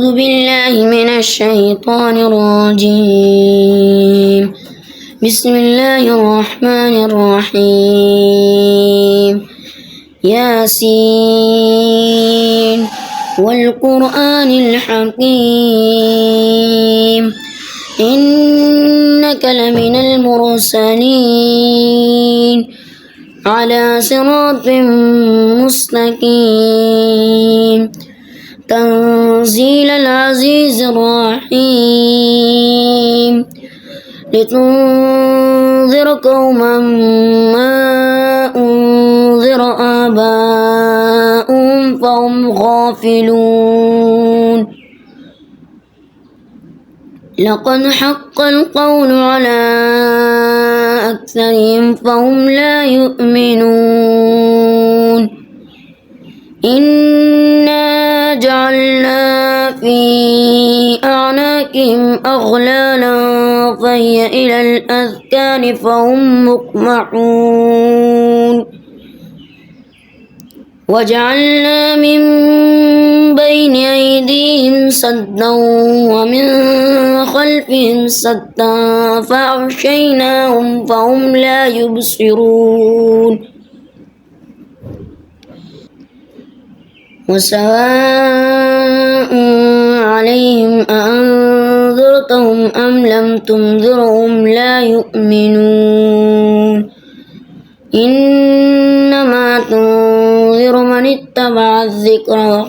أعوذ بالله من الشيطان الرجيم. بسم الله الرحمن الرحيم. ياسين والقرآن الحكيم إنك لمن المرسلين على صراط مستقيم تنزيل العزيز الرحيم لتنذر قوما ما أنذر آباؤهم فهم غافلون. لقد حق القول على أكثرهم فهم لا يؤمنون. إنا جعلنا في أعناقهم أغلالا فهي إلى الأذقان فهم مقمحون. وجعلنا من بين أيديهم سدا ومن خلفهم سدا فأغشيناهم فهم لا يبصرون. وسواء عليهم أأنذرتهم أم لم تنذرهم لا يؤمنون. إنما تنذر من اتبع الذكر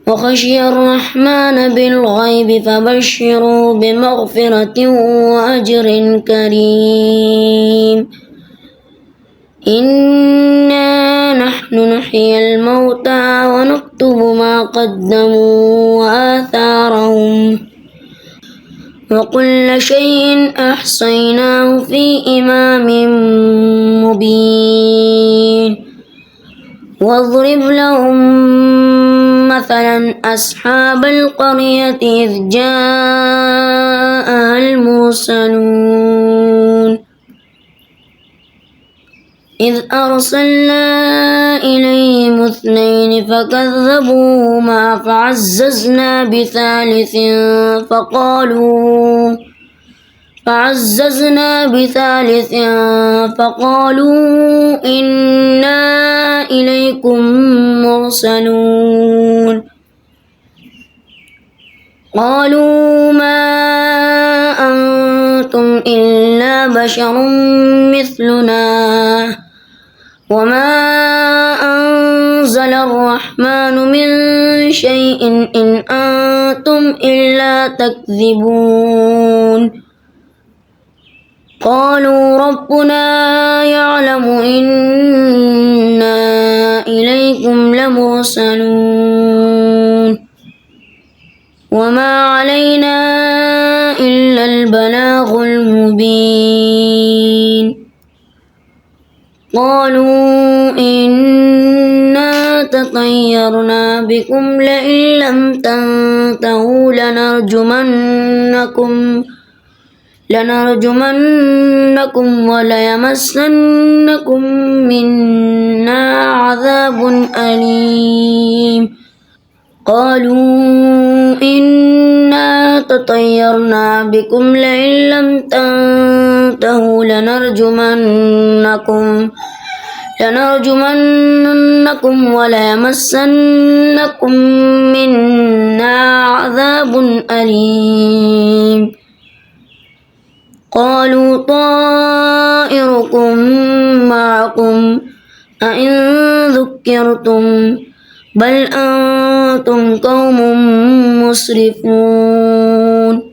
وخشي الرحمن بالغيب فبشروا بمغفرة وأجر كريم. إنا نحن نحيي الموتى ونكتب ما قدموا وآثارهم وكل شيء أحصيناه في إمام مبين. واضرب لهم مثلا أصحاب القرية إذ جاءها المرسلون إذ أرسلنا إليهم اثنين فكذبوهما فعززنا بثالث فقالوا إنا إليكم مرسلون. قالوا ما أنتم إلا بشر مثلنا وما أنزل الرحمن من شيء إن أنتم إلا تكذبون. قالوا ربنا يعلم إنا إليكم لمرسلون وما علينا إلا البلاغ المبين. قالوا إنا تطيرنا بكم لئن لم تنتهوا لنرجمنكم وليمسنكم منا عذاب أليم. قالوا إنا تطيرنا بكم لئن لم تنتهوا لنرجمنكم وليمسنكم منا عذاب أليم. قالوا طائركم معكم أئن ذكرتم بل أنتم قوم مسرفون.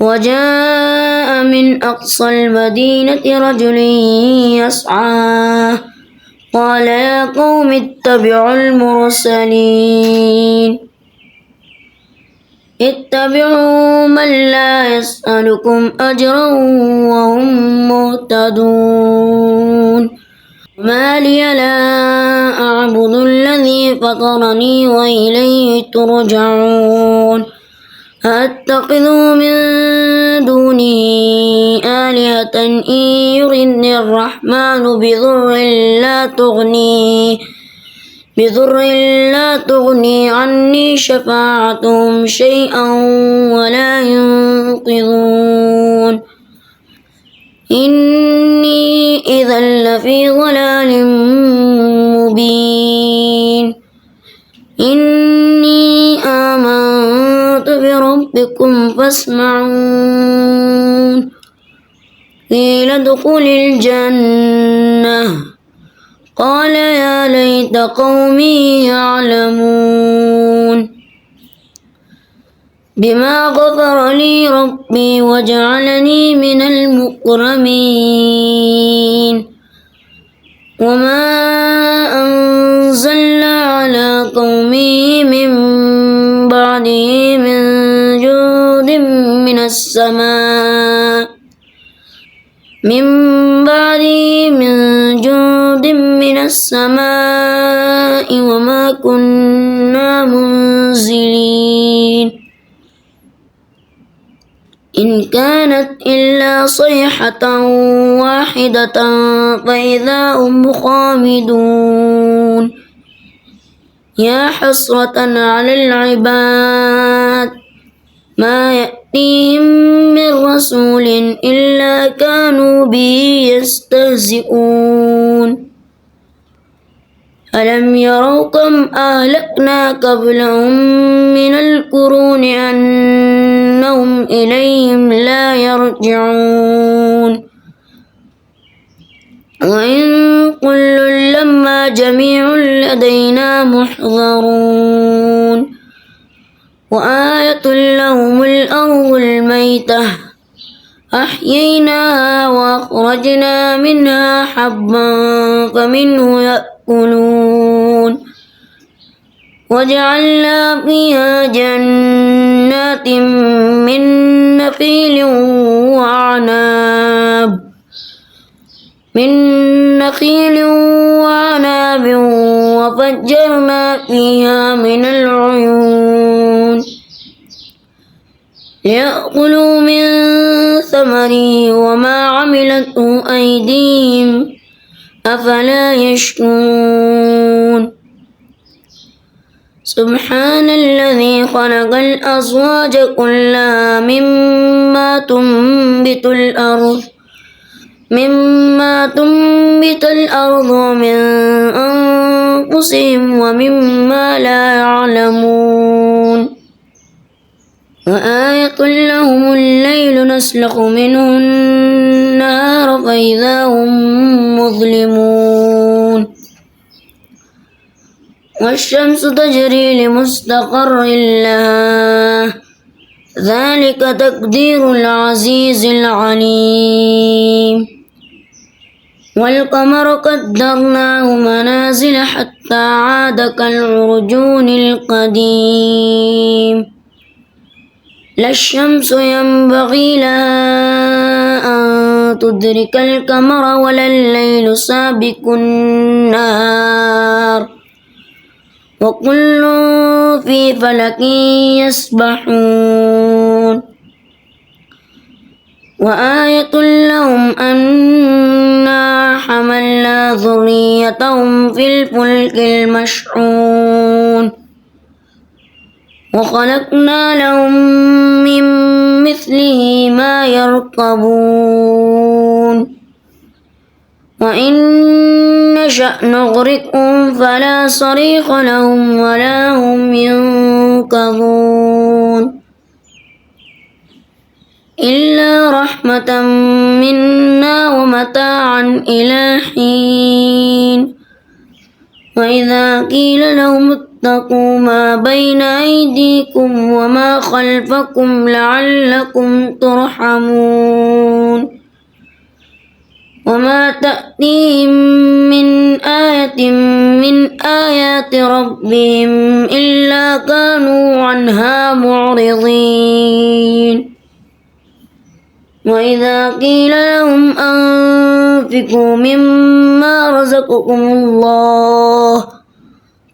وجاء من أقصى المدينة رجل يسعى قال يا قوم اتبعوا المرسلين اتبعوا من لا يسألكم أجرا وهم مهتدون. ما لي لا أعبد الذي فطرني وإليه ترجعون. أتخذ من دونه آلهة إن يردني الرحمن بضر بضر لا تغني عني شفاعتهم شيئا ولا ينقذون إني إذا لفي ضلال مبين إني آمنت بربكم فاسمعون قيل ادخل الجنة قال يا ليت قومي يعلمون بما غفر لي ربي وجعلني من المكرمين وما أنزلنا على قومه من بعده من جود من السماء وما كنا منزلين إن كانت إلا صيحة واحدة فإذا هم خامدون يا حسرة على العباد ما يأتيهم من رسول إلا كانوا به يستهزئون ألم يروا كم أهلكنا قبلهم من القرون أنهم إليهم لا يرجعون وإن كل لما جميع لدينا محضرون وآية لهم الأرض الميتة أحييناها وأخرجنا منها حبا فمنه يأكلون وجعلنا فيها جنات من نخيل وعناب وفجرنا فيها من العيون ليأكلوا من ثمره وما عملته أيديهم أفلا يشكرون سبحان الذي خلق الأزواج كلها مما تنبت الأرض ومن أنفسهم ومما لا يعلمون وآية لهم الليل نسلخ منه النهار فإذا هم مظلمون والشمس تجري لمستقر لها ذلك تقدير العزيز العليم والقمر قدرناه منازل حتى عاد كالعرجون القديم لا الشمس ينبغي لها أن تدرك القمر ولا الليل سابق النهار وكل في فلك يسبحون وآية لهم أنا حملنا ذريتهم في الفلك المشحون وخلقنا لهم من مثله ما يركبون وإن نشأ نغرقهم فلا صريخ لهم ولا هم ينقذون إلا رحمة منا ومتاعا إلى حين وإذا قيل لهم اتقوا ما بين أيديكم وما خلفكم لعلكم ترحمون وما تأتيهم من آية من آيات ربهم إلا كانوا عنها معرضين وإذا قيل لهم أنفقوا مما رزقكم الله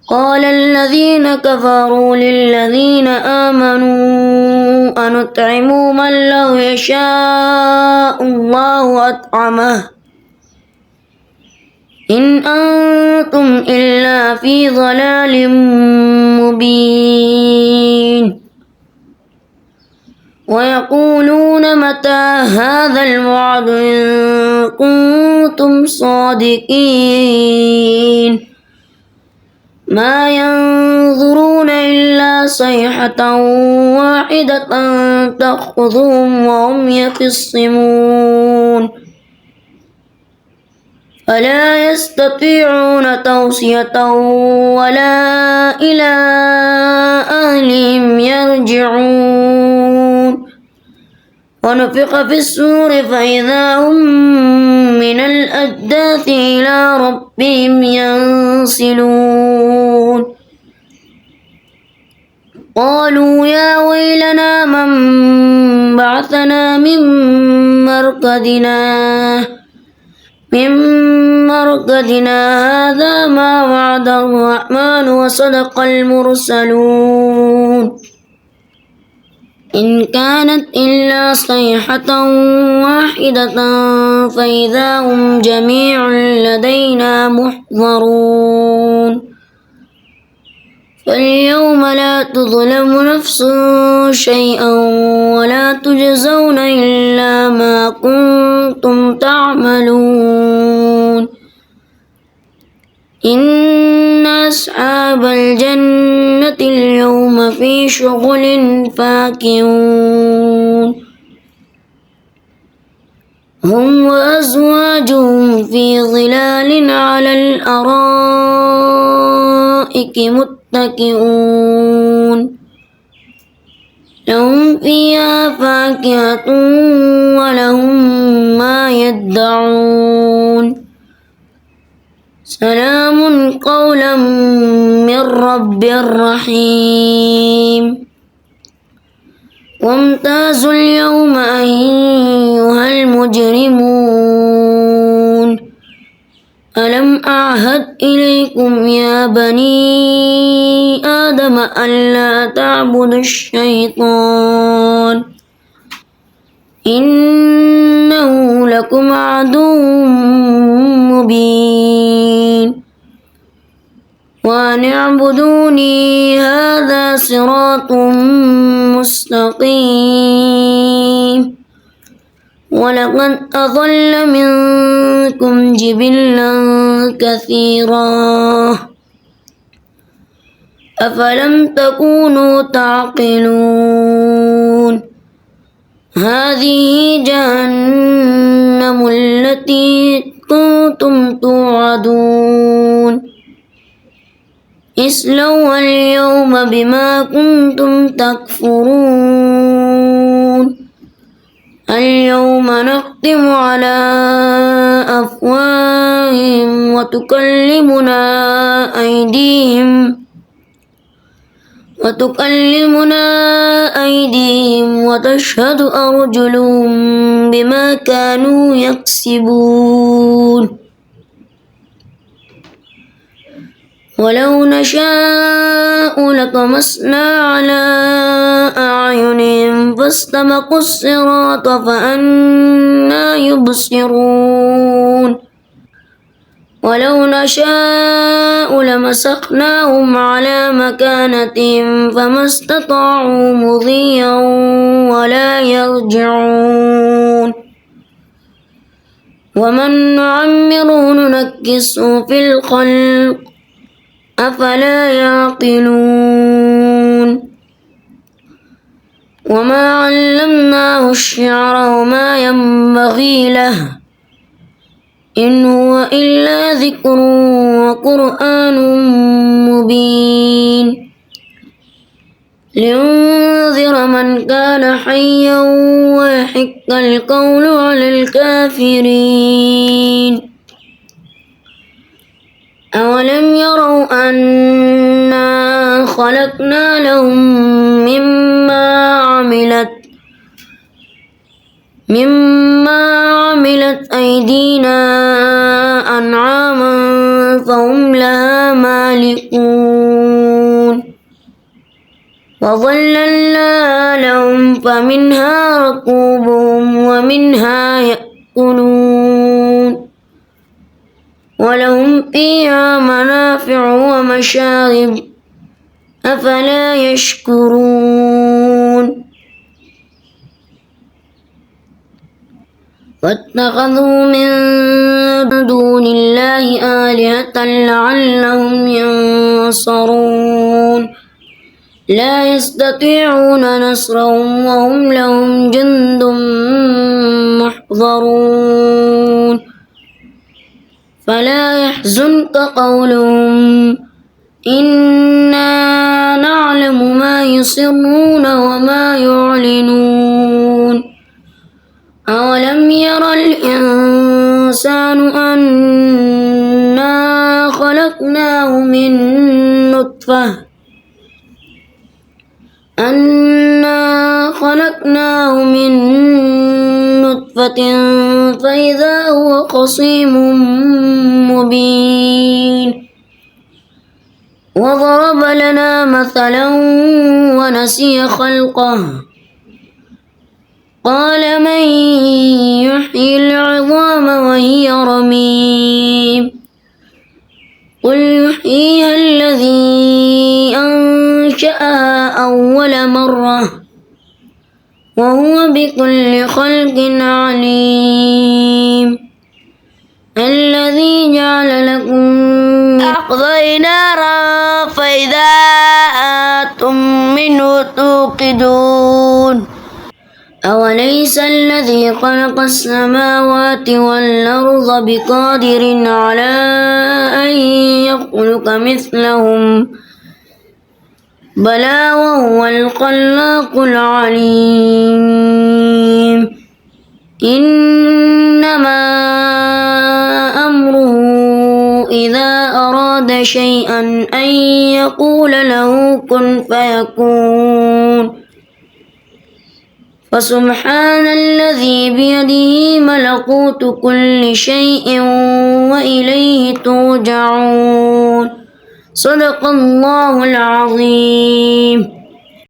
قال الذين كفروا للذين آمنوا أنطعم من لو يشاء الله أطعمه إن أنتم إلا في ضلال مبين ويقولون متى هذا الوعد إن كنتم صادقين ما ينظرون إلا صيحة واحدة تأخذهم وهم يخصمون فلا يستطيعون توصية ولا إلى أهلهم يرجعون ونفخ في الصور فإذا هم من الأجداث إلى ربهم ينسلون قالوا يا ويلنا من بعثنا من مرقدنا هذا ما وعد الرحمن وصدق المرسلون إن كانت إلا صيحة واحدة فإذا هم جميع لدينا محضرون فاليوم لا تظلم نفس شيئا ولا تجزون إلا ما كنتم تعملون إن أصحاب الجنة اليوم في شغل فاكهون هم وأزواجهم في ظلال على الأرائك متكئون لهم فيها فاكهة ولهم ما يدعون سلام قولا من رب رحيم وامتازوا اليوم أيها المجرمون ألم أعهد إليكم يا بني آدم ألا تعبدوا الشيطان إنه لكم عدو مبين وأن اعبدوني هذا صراط مستقيم ولقد أضل منكم جبلا كثيرا أفلم تكونوا تعقلون هذه جهنم التي كنتم توعدون اصلوها اليوم بما كنتم تكفرون اليوم نختم على أفواههم وتكلمنا أيديهم وتشهد أرجلهم بما كانوا يكسبون ولو نشاء لطمسنا على أعينهم فاستبقوا الصراط فأنى يبصرون ولو نشاء لمسخناهم على مكانتهم فما استطاعوا مضيا ولا يرجعون ومن نعمره ننكسه في الخلق أفلا يعقلون وما علمناه الشعر وما ينبغي له إن هو إلا ذكر وقرآن مبين لينذر من كان حيا ويحق القول على الكافرين أولم يروا أنا خلقنا لهم مما عملت أيدينا أنعاما فهم لها مالكون وظللنا لهم فمنها ركوبهم ومنها يأكلون ولهم فيها منافع ومشارب أفلا يشكرون واتخذوا من دون الله آلهة لعلهم ينصرون لا يستطيعون نصرهم وهم لهم جند محضرون فلا يحزنك قولهم إنا نعلم ما يسرون وما يعلنون أولم ير الإنسان أنا خلقناه من نطفة فإذا هو خصيم مبين وضرب لنا مثلا ونسي خلقه قال من يحيي العظام وهي رميم قل يحييها الذي أنشأها أول مرة وهو بكل خلق عليم الذي جعل لكم من الأرض نارا فإذا أنتم منه توقدون أوليس الذي خلق السماوات والأرض بقادر على أن يخلق مثلهم بلى وهو الخلاق العليم إنما أمره إذا أراد شيئا أن يقول له كن فيكون فسبحان الذي بيده ملكوت كل شيء وإليه ترجعون صدق الله العظيم.